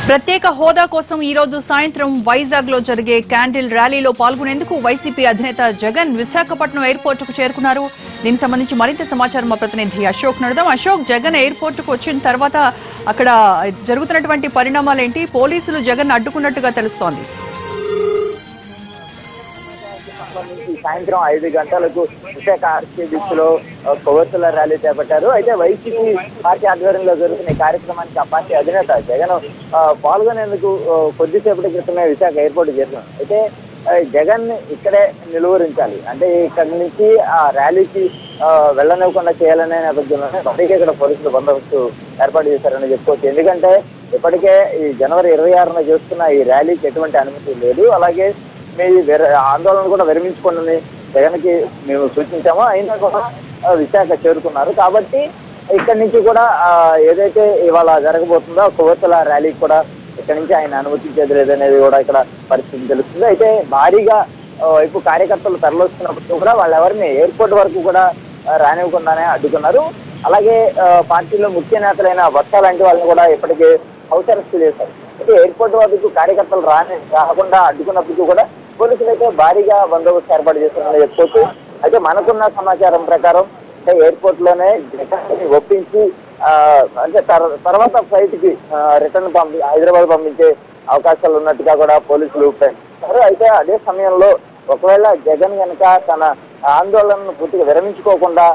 ప్రత్యేక హోదా కోసం ఈ రోజు సాయంత్రం వైజాగ్ లో జరిగే క్యాండిల్ ర్యాలీలో పాల్గొనేందుకు వైసీపీ అధినేత జగన్ విశాఖపట్నం ఎయిర్పోర్ట్ కు చేరుకున్నారు. దీనికి సంబంధించి మరింత సమాచారం మా ప్రతినిధి అశోక్ నడదాం. అశోక్, జగన్ ఎయిర్పోర్ట్ కు వచ్చిన తర్వాత అక్కడ జరుగుతున్నటువంటి పరిణామాలేంటి? పోలీసులు జగన్ అడ్డుకున్నట్టుగా తెలుస్తోంది. సాయంత్రం 5 గంటలకు విశాఖ ఆర్కే బీచ్ లో కొవ్వొత్తుల ర్యాలీ చేపట్టారు. అయితే వైసీపీ పార్టీ ఆధ్వర్యంలో జరుగుతున్న ఈ కార్యక్రమానికి ఆ పార్టీ అధినేత జగన్ పాల్గొనేందుకు కొద్దిసేపటి క్రితమే విశాఖ ఎయిర్పోర్ట్ చేరుకున్నారు. అయితే జగన్ ఇక్కడే నిలువరించాలి, అంటే ఇక్కడి నుంచి ఆ ర్యాలీకి వెళ్ళనివ్వకుండా చేయాలనే నేపథ్యంలోనే ఇప్పటికే ఇక్కడ పోలీసులు బందోబస్తు ఏర్పాటు చేశారని చెప్పుకోవచ్చు. ఎందుకంటే ఇప్పటికే ఈ జనవరి 26న చేస్తున్న ఈ ర్యాలీకి ఎటువంటి అనుమతి లేదు. అలాగే మీ ఆందోళన కూడా విరమించుకోండి జగన్కి మేము సూచించామో, అయినా కూడా విశాఖ చేరుకున్నారు. కాబట్టి ఇక్కడి నుంచి కూడా ఏదైతే ఇవాళ జరగబోతుందో కొవ్వొత్తుల ర్యాలీకి కూడా ఇక్కడి నుంచి ఆయన అనుమతించేది లేదనేది కూడా ఇక్కడ పరిస్థితి తెలుస్తుంది. అయితే భారీగా వైపు కార్యకర్తలు తరలిస్తున్నప్పుడు కూడా వాళ్ళెవరిని ఎయిర్పోర్ట్ వరకు కూడా రానివ్వకుండానే అడ్డుకున్నారు. అలాగే పార్టీలో ముఖ్య నేతలైన బొత్స లాంటి వాళ్ళని కూడా ఇప్పటికే హౌస్ అరెస్ట్ చేశారు. అయితే ఎయిర్పోర్ట్ వరకు కార్యకర్తలు రాకుండా అడ్డుకున్నప్పటికీ కూడా పోలీసులు అయితే భారీగా బందోబస్తు ఏర్పాటు చేస్తున్నారని చెప్పుకోవచ్చు. అయితే మనకున్న సమాచారం ప్రకారం అంటే ఎయిర్పోర్ట్ లోనే జగన్ ఒప్పించి అంటే తర్వాత ఫ్లైట్ కి రిటర్న్ హైదరాబాద్ పంపించే అవకాశాలు ఉన్నట్టుగా కూడా పోలీసులు ప్రకటించారు. అయితే అదే సమయంలో ఒకవేళ జగన్ కనుక తన ఆందోళనను పూర్తిగా విరమించుకోకుండా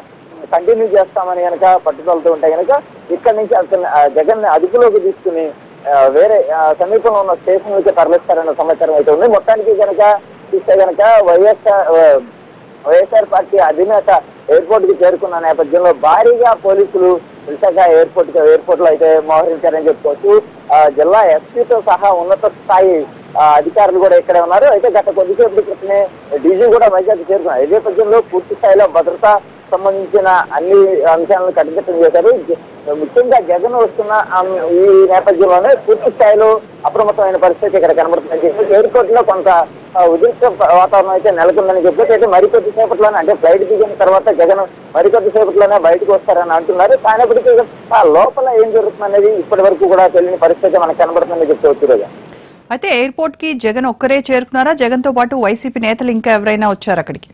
కంటిన్యూ చేస్తామని కనుక పట్టుదలతో ఉంటే కనుక ఇక్కడి నుంచి అతను జగన్ అదుపులోకి తీసుకుని వేరే సమీపంలో ఉన్న స్టేషన్లకి తరలిస్తారన్న సమాచారం అయితే ఉంది. మొత్తానికి కనుక చూస్తే కనుక వైఎస్ఆర్ పార్టీ అధినేత ఎయిర్పోర్ట్ కి చేరుకున్న నేపథ్యంలో భారీగా పోలీసులు విశాఖ ఎయిర్పోర్ట్ లో అయితే మోహరించారని చెప్పుకోవచ్చు. జిల్లా ఎస్పీతో సహా ఉన్నత స్థాయి అధికారులు కూడా ఇక్కడే ఉన్నారు. అయితే గత కొద్దిసేపటి క్రితమే డీజీ కూడా వైజాగ్ చేరుకున్నారు. ఈ నేపథ్యంలో పూర్తి స్థాయిలో భద్రత సంబంధించిన అన్ని అంశాలను కట్టుదిట్టం చేశారు. ముఖ్యంగా జగన్ వస్తున్న ఈ నేపథ్యంలోనే పూర్తి స్థాయిలో అప్రమత్తమైన పరిస్థితి ఇక్కడ కనబడుతుంది. ఎయిర్పోర్ట్ లో కొంత ఉద్రిక్త వాతావరణం అయితే నెలకొందని చెప్పేసి అయితే మరికొద్ది సేపట్లోనే అంటే ఫ్లైట్ దిగిన తర్వాత జగన్ మరికొద్ది సేపట్లోనే బయటకు వస్తారని అంటున్నారు. కానప్పటికీ ఆ లోపల ఏం జరుగుతుందనేది ఇప్పటి వరకు కూడా తెలియని పరిస్థితి మనకు కనబడుతుందని చెప్పుకోవచ్చు రోజు. అయితే ఎయిర్పోర్ట్ కి జగన్ ఒక్కరే చేరుకున్నారా? జగన్ తో పాటు వైసీపీ నేతలు ఇంకా ఎవరైనా వచ్చారు అక్కడికి?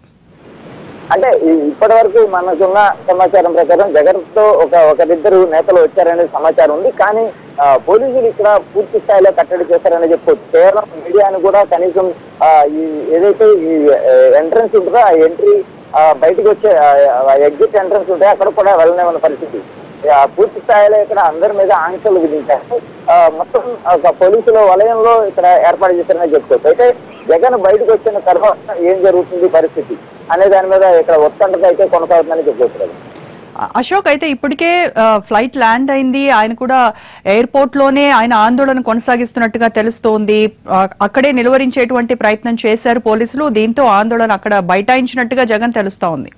అంటే ఇప్పటి వరకు మనకున్న సమాచారం ప్రకారం జగన్ తో ఒకరిద్దరు నేతలు వచ్చారనే సమాచారం ఉంది. కానీ పోలీసులు ఇక్కడ పూర్తి స్థాయిలో కట్టడి చేశారని చెప్పుకోవచ్చు. కేవలం మీడియాను కూడా కనీసం ఈ ఏదైతే ఈ ఎంట్రన్స్ ఉంటుందో ఆ ఎంట్రీ బయటకు వచ్చే ఎగ్జిట్ ఎంట్రన్స్ ఉంటాయి అక్కడ కూడా వెళ్ళలేమన్న పరిస్థితి. పూర్తి స్థాయిలో ఇక్కడ అందరి మీద ఆంక్షలు విధించారు. మొత్తం ఒక పోలీసుల వలయంలో ఇక్కడ ఏర్పాటు చేశారని చెప్పుకోవచ్చు. అయితే జగన్ బయటకు వచ్చిన తర్వాత ఏం జరుగుతుంది పరిస్థితి అనే దాని మీద ఇక్కడ ఉత్కంఠత అయితే కొనసాగుతుందని చెప్పుకోవచ్చు. అశోక్, అయితే ఇప్పటికే ఫ్లైట్ ల్యాండ్ అయింది, ఆయన కూడా ఎయిర్పోర్ట్ లోనే ఆయన ఆందోళన కొనసాగిస్తున్నట్టుగా తెలుస్తోంది. అక్కడే నిలువరించేటువంటి ప్రయత్నం చేశారు పోలీసులు. దీంతో ఆందోళన అక్కడ బైఠాయించినట్టుగా జగన్ తెలుస్తోంది.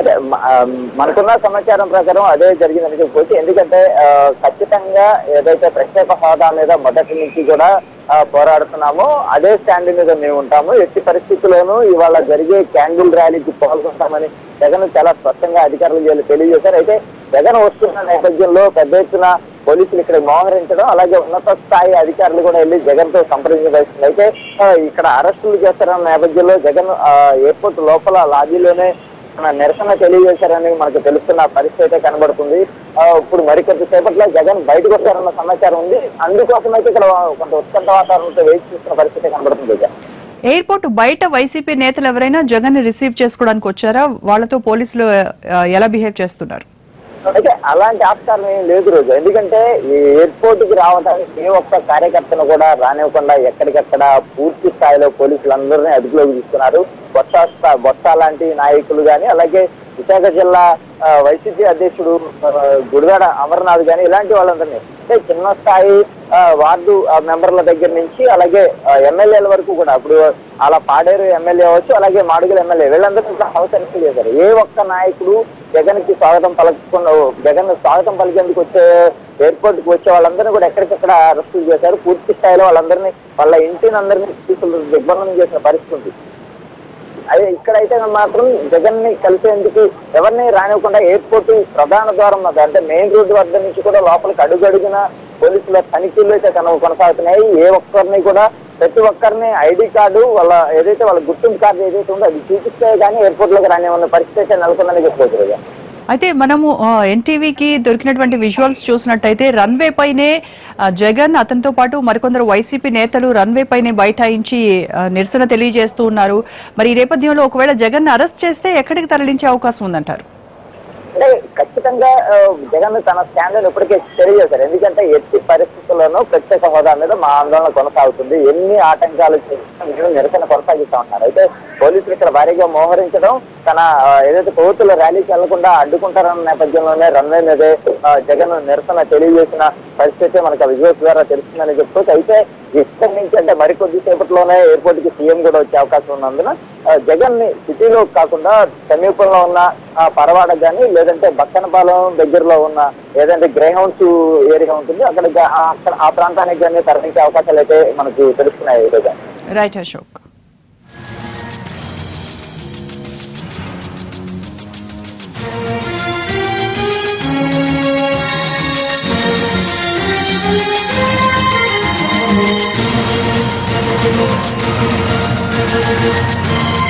అంటే మనకున్న సమాచారం ప్రకారం అదే జరిగిందని చెప్పుకోవచ్చు. ఎందుకంటే ఖచ్చితంగా ఏదైతే ప్రత్యేక హోదా మీద మొదటి నుంచి కూడా పోరాడుతున్నామో అదే స్టాండ్ మీద మేము ఉంటాము. ఎట్టి పరిస్థితుల్లోనూ ఇవాళ జరిగే క్యాండిల్ ర్యాలీకి పాల్గొంటామని జగన్ చాలా స్పష్టంగా అధికారులు తెలియజేశారు. అయితే జగన్ వస్తున్న నేపథ్యంలో పెద్ద ఎత్తున పోలీసులు ఇక్కడ మోహరించడం, అలాగే ఉన్నత స్థాయి అధికారులు కూడా వెళ్ళి జగన్ తో సంప్రదించవలసింది. అయితే ఇక్కడ అరెస్టులు చేస్తారన్న నేపథ్యంలో జగన్ ఎయిర్పోర్ట్ లోపల లాబీలోనే నిరసన తెలియజేశారని మనకు తెలుస్తున్న పరిస్థితి అయితే కనబడుతుంది. ఇప్పుడు మరికొద్ది సేపట్లో జగన్ బయటకు వస్తారన్న సమాచారం ఉంది. అందుకోసం అయితే ఇక్కడ కొంత ఉత్కంఠ వాతావరణంతో వేచి చూస్తున్న పరిస్థితి కనబడుతుంది. ఎయిర్పోర్ట్ బయట వైసీపీ నేతలు ఎవరైనా జగన్ ని రిసీవ్ చేసుకోవడానికి వచ్చారా? వాళ్ళతో పోలీసులు ఎలా బిహేవ్ చేస్తున్నారు? అయితే అలాంటి ఆస్కారం ఏం లేదు రోజు. ఎందుకంటే ఈ ఎయిర్పోర్ట్ కి రావడానికి ఏ ఒక్క కార్యకర్తను రానివ్వకుండా ఎక్కడికక్కడ పూర్తి స్థాయిలో పోలీసులందరినీ అదుపులోకి తీసుకున్నారు. బొత్స లాంటి నాయకులు కానీ, అలాగే విశాఖ జిల్లా వైసీపీ అధ్యక్షుడు గుడివాడ అమర్నాథ్ కానీ ఇలాంటి వాళ్ళందరినీ అంటే చిన్న స్థాయి వార్డు మెంబర్ల దగ్గర నుంచి అలాగే ఎమ్మెల్యేల వరకు కూడా ఇప్పుడు అలా పాడేరు ఎమ్మెల్యే అవ్వచ్చు, అలాగే మాడుగుల ఎమ్మెల్యే వీళ్ళందరినీ హౌస్ అరెస్ట్ చేశారు. ఏ ఒక్క నాయకుడు జగన్ కి జగన్ స్వాగతం పలికేందుకు వచ్చే ఎయిర్పోర్ట్ కి వచ్చే వాళ్ళందరినీ కూడా ఎక్కడికక్కడ అరెస్టులు చేశారు. పూర్తి స్థాయిలో వాళ్ళందరినీ వాళ్ళ ఇంటిని అందరినీ దిగ్బంధనం చేసిన పరిస్థితి. అదే ఇక్కడైతే మాత్రం జగన్ ని కలిసేందుకు ఎవరిని రానివ్వకుండా ఎయిర్పోర్ట్ ప్రధాన ద్వారం అంటే మెయిన్ రోడ్డు వద్ద నుంచి కూడా లోపలికి అడుగడుగున పోలీసుల తనిఖీలు అయితే కొనసాగుతున్నాయి. ఏ ఒక్కరిని కూడా ప్రతి ఒక్కరిని ఐడి కార్డు వాళ్ళ గుర్తింపు కార్డు ఏదైతే ఉందో అది చూపిస్తే గానీ ఎయిర్పోర్ట్ లోకి రానివ్వన్న పరిస్థితి అయితే నెలకొందని చెప్పుకోవచ్చు. అయితే మనము ఎన్టీవీకి దొరికినటువంటి విజువల్స్ చూసినట్టయితే రన్వే పైనే జగన్ అతనితో పాటు మరికొందరు వైసీపీ నేతలు రన్వే పైనే బైఠాయించి నిరసన తెలియజేస్తూ ఉన్నారు. మరి ఈ నేపథ్యంలో ఒకవేళ జగన్ అరెస్ట్ చేస్తే ఎక్కడికి తరలించే అవకాశం ఉందంటారు? అంటే ఖచ్చితంగా జగన్ తన స్టాండ్ ఇప్పటికే తెలియజేశారు. ఎందుకంటే ఎట్టి పరిస్థితుల్లోనూ ప్రత్యేక హోదా మీద మా ఆందోళన కొనసాగుతుంది, ఎన్ని ఆటంకాలు చేసినా నిరసన కొనసాగిస్తా ఉన్నారు. అయితే పోలీసులు ఇక్కడ భారీగా మోహరించడం, తన ఏదైతే కొవ్వొత్తుల ర్యాలీకి వెళ్లకుండా అడ్డుకుంటారన్న నేపథ్యంలోనే రన్వే మీదే జగన్ నిరసన తెలియజేసిన పరిస్థితి మనకు విజువల్స్ ద్వారా తెలుస్తుందని చెప్పుకోవచ్చు. అయితే ఇక్కడి నుంచి అంటే మరికొద్ది సేపట్లోనే ఎయిర్పోర్ట్ కి సీఎం కూడా వచ్చే అవకాశం ఉన్నందున జగన్ ని సిటీలో కాకుండా సమీపంలో ఉన్న పరవాడ కానీ లేదంటే బక్కనపాలెం దగ్గరలో ఉన్న ఏదంటే గ్రేహౌండ్స్ ఏరియా ఉంటుంది అక్కడ ఆ ప్రాంతానికి కానీ తరలించే అవకాశాలు అయితే మనకు తెలుస్తున్నాయి. రైట్ అశోక్. Thank you.